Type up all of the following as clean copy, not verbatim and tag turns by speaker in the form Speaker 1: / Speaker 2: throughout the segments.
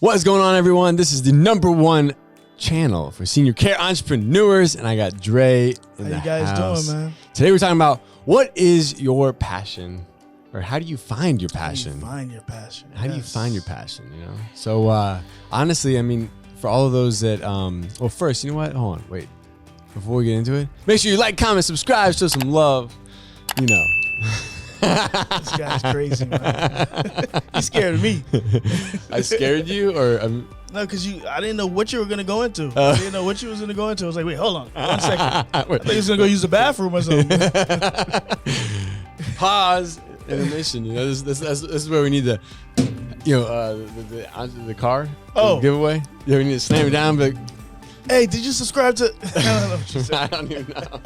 Speaker 1: What is going on, everyone? This is the #1 channel for senior care entrepreneurs, and I got Dre in the house.
Speaker 2: How you guys doing, man?
Speaker 1: Today we're talking about what is your passion, or how do you find your passion?
Speaker 2: How do you find your passion?
Speaker 1: How do you find your passion, you know? So honestly, I mean, for all of those that, well, first, you know what? Hold on, wait. Before we get into it, make sure you like, comment, subscribe, show some love, you know.
Speaker 2: This guy's crazy, man. He's scared of me.
Speaker 1: I scared you, or
Speaker 2: no? Because I didn't know what you were gonna go into. I didn't know what you was gonna go into. I was like, wait, hold on, 1 second. I thought he was gonna go use the bathroom or something.
Speaker 1: Pause. Intermission. You know, this is where we need the, you know, the car giveaway. Yeah, we need to slam it down, but.
Speaker 2: Hey, did you subscribe to?
Speaker 1: I don't even know.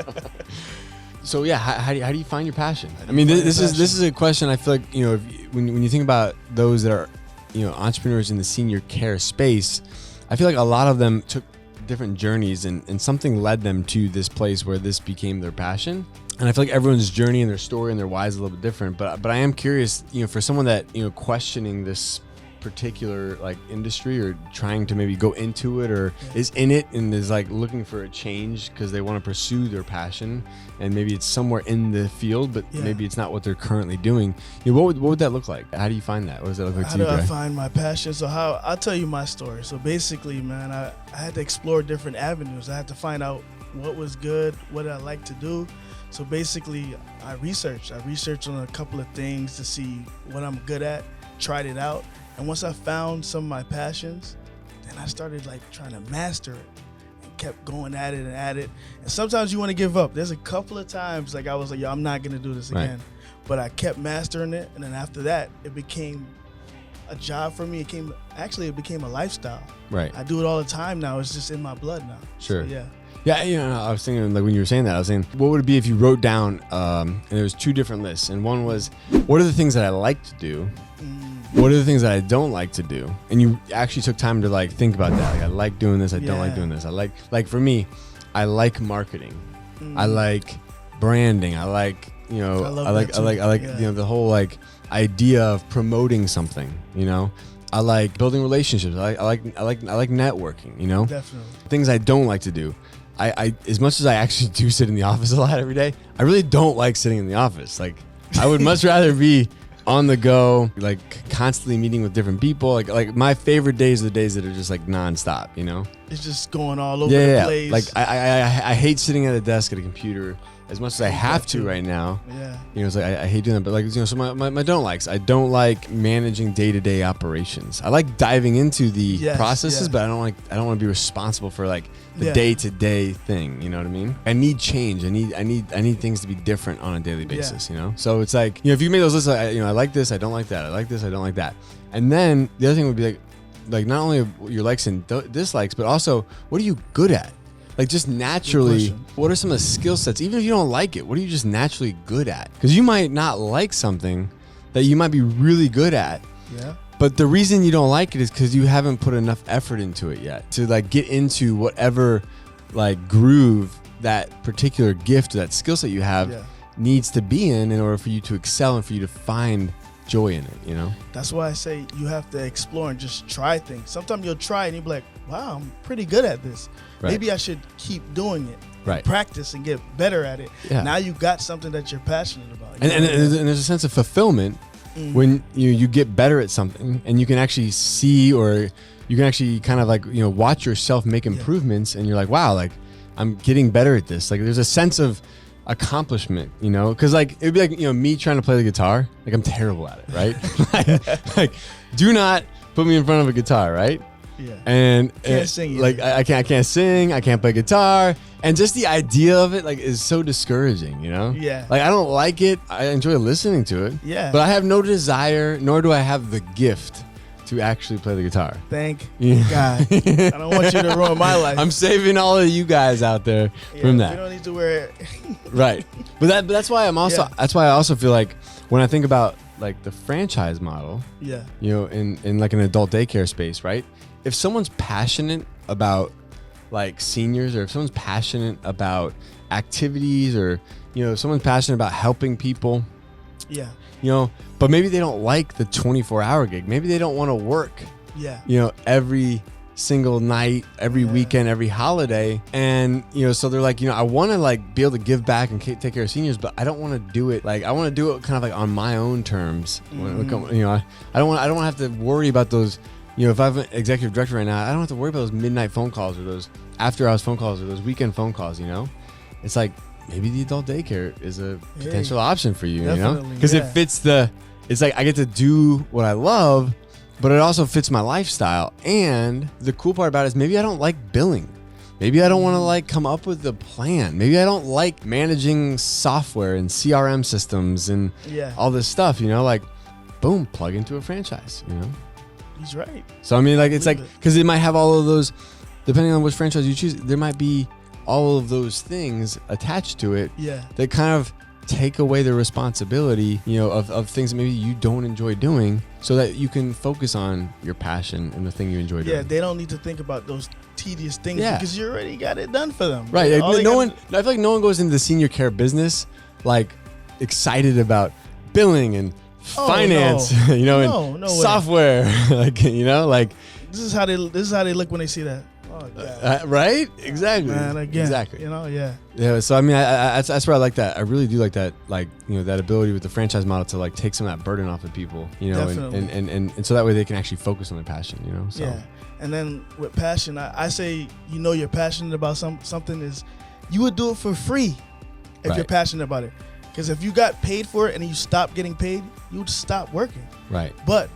Speaker 1: So yeah, how do you find your passion? I mean, this is a question I feel like, you know, when you think about those that are, you know, entrepreneurs in the senior care space, I feel like a lot of them took different journeys and something led them to this place where this became their passion. And I feel like everyone's journey and their story and their why is a little bit different. But I am curious, you know, for someone that, you know, questioning this particular like industry or trying to maybe go into it or is in it and is like looking for a change because they want to pursue their passion, and maybe it's somewhere in the field, but maybe it's not what they're currently doing. You know, what would that look like? How do you find that? What does that look like to you,
Speaker 2: How do I find my passion? So I'll tell you my story. So basically, man, I had to explore different avenues. I had to find out what was good, what I like to do. So basically, I researched on a couple of things to see what I'm good at, tried it out. And once I found some of my passions, then I started like trying to master it and kept going at it. And sometimes you want to give up. There's a couple of times like I was like, yo, I'm not going to do this again. But I kept mastering it. And then after that, it became a job for me. It became a lifestyle.
Speaker 1: Right.
Speaker 2: I do it all the time now. It's just in my blood now.
Speaker 1: Sure.
Speaker 2: So, yeah.
Speaker 1: Yeah, you know, I was thinking, like when you were saying that, I was saying, what would it be if you wrote down, and there was 2 different lists, and one was, what are the things that I like to do? What are the things that I don't like to do? And you actually took time to like think about that. Like I like doing this, I don't like doing this. I like for me, I like marketing. I like branding. I like, you know, I like you know, the whole like idea of promoting something, you know. I like building relationships. I like networking, you know.
Speaker 2: Definitely.
Speaker 1: Things I don't like to do. I as much as I actually do sit in the office a lot every day, I really don't like sitting in the office. Like I would much rather be on the go, like constantly meeting with different people. Like my favorite days are the days that are just like nonstop, you know?
Speaker 2: It's just going all over the place.
Speaker 1: Like I hate sitting at a desk at a computer as much as I have to right now.
Speaker 2: Yeah.
Speaker 1: You know, it's like I hate doing that. But like, you know, so my don't likes. I don't like managing day-to-day operations. I like diving into the processes, but I don't want to be responsible for like the day-to-day thing. You know what I mean? I need change. I need things to be different on a daily basis. You know? So it's like, you know, if you make those lists, you know, I like this, I don't like that. I like this, I don't like that. And then the other thing would be like not only your likes and dislikes, but also what are you good at? Like just naturally, what are some of the skill sets? Even if you don't like it, what are you just naturally good at? Because you might not like something that you might be really good at.
Speaker 2: Yeah.
Speaker 1: But the reason you don't like it is because you haven't put enough effort into it yet to like get into whatever like groove that particular gift or that skill set you have needs to be in order for you to excel and for you to find joy in it, you know?
Speaker 2: That's why I say you have to explore and just try things. Sometimes you'll try and you'll be like, wow, I'm pretty good at this. Right. Maybe I should keep doing it. Right. Practice and get better at it. Yeah. Now you got something that you're passionate about.
Speaker 1: And there's a sense of fulfillment when you get better at something and you can actually see, or you can actually kind of like, you know, watch yourself make improvements and you're like, wow, like I'm getting better at this. Like there's a sense of accomplishment, you know, because like it'd be like, you know, me trying to play the guitar, like I'm terrible at it, right? like do not put me in front of a guitar, right?
Speaker 2: Yeah.
Speaker 1: And
Speaker 2: can't sing
Speaker 1: like I can't sing, I can't play guitar, and just the idea of it like is so discouraging, you know?
Speaker 2: Yeah.
Speaker 1: Like I don't like it. I enjoy listening to it.
Speaker 2: Yeah.
Speaker 1: But I have no desire, nor do I have the gift to actually play the guitar.
Speaker 2: Thank God. I don't want you to ruin my life.
Speaker 1: I'm saving all of you guys out there from that.
Speaker 2: You don't need to wear it.
Speaker 1: Right. But that's why that's why I also feel like when I think about like the franchise model, you know, in like an adult daycare space, right? If someone's passionate about like seniors, or if someone's passionate about activities, or, you know, someone's passionate about helping people, you know, but maybe they don't like the 24-hour gig. Maybe they don't want to work every single night, every weekend, every holiday. And, so they're like, I want to like be able to give back and take care of seniors, but I don't want to do it. Like, I want to do it kind of like on my own terms. I don't want to have to worry about those, if I'm an executive director right now, I don't have to worry about those midnight phone calls or those after hours phone calls or those weekend phone calls, It's like, maybe the adult daycare is a potential option for you, because it fits it's like I get to do what I love, but it also fits my lifestyle. And the cool part about it is maybe I don't like billing. Maybe I don't want to like come up with a plan. Maybe I don't like managing software and CRM systems and all this stuff, like boom, plug into a franchise,
Speaker 2: He's right.
Speaker 1: So, I mean, like, it's like, because it might have all of those, depending on which franchise you choose, there might be all of those things attached to it that kind of take away the responsibility, of things that maybe you don't enjoy doing, so that you can focus on your passion and the thing you enjoy doing.
Speaker 2: Yeah, they don't need to think about those tedious things because you already got it done for them.
Speaker 1: Right. I feel like no one goes into the senior care business like excited about billing and finance, and software. Like,
Speaker 2: this is how they look when they see that. Oh, God.
Speaker 1: Right? Exactly.
Speaker 2: Man, again.
Speaker 1: Exactly.
Speaker 2: Yeah.
Speaker 1: So, I mean, that's where I like that. I really do like that, like, that ability with the franchise model to like take some of that burden off of people, and so that way they can actually focus on their passion, So.
Speaker 2: Yeah. And then with passion, I say, you're passionate about something is you would do it for free if you're passionate about it. Because if you got paid for it and you stop getting paid, you would stop working.
Speaker 1: Right.
Speaker 2: But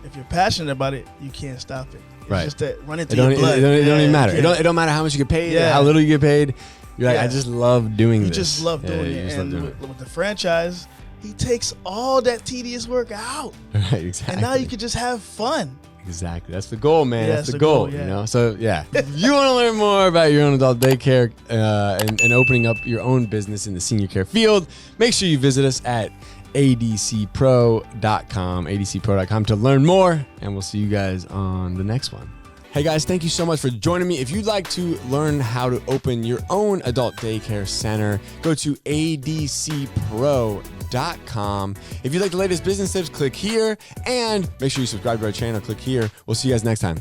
Speaker 2: if you're passionate about it, you can't stop it. It's just that run into
Speaker 1: your
Speaker 2: blood.
Speaker 1: It don't even matter. It don't matter how much you get paid, how little you get paid. You're like, I just love doing this.
Speaker 2: You just love doing it. And with the franchise, he takes all that tedious work out.
Speaker 1: Right, exactly.
Speaker 2: And now you can just have fun.
Speaker 1: Exactly. That's the goal, man. That's the goal, So, if you want to learn more about your own adult daycare and opening up your own business in the senior care field, make sure you visit us at adcpro.com to learn more, and we'll see you guys on the next one. Hey guys, thank you so much for joining me. If you'd like to learn how to open your own adult daycare center, go to adcpro.com. If you'd like the latest business tips, click here, and make sure you subscribe to our channel. Click here. We'll see you guys next time.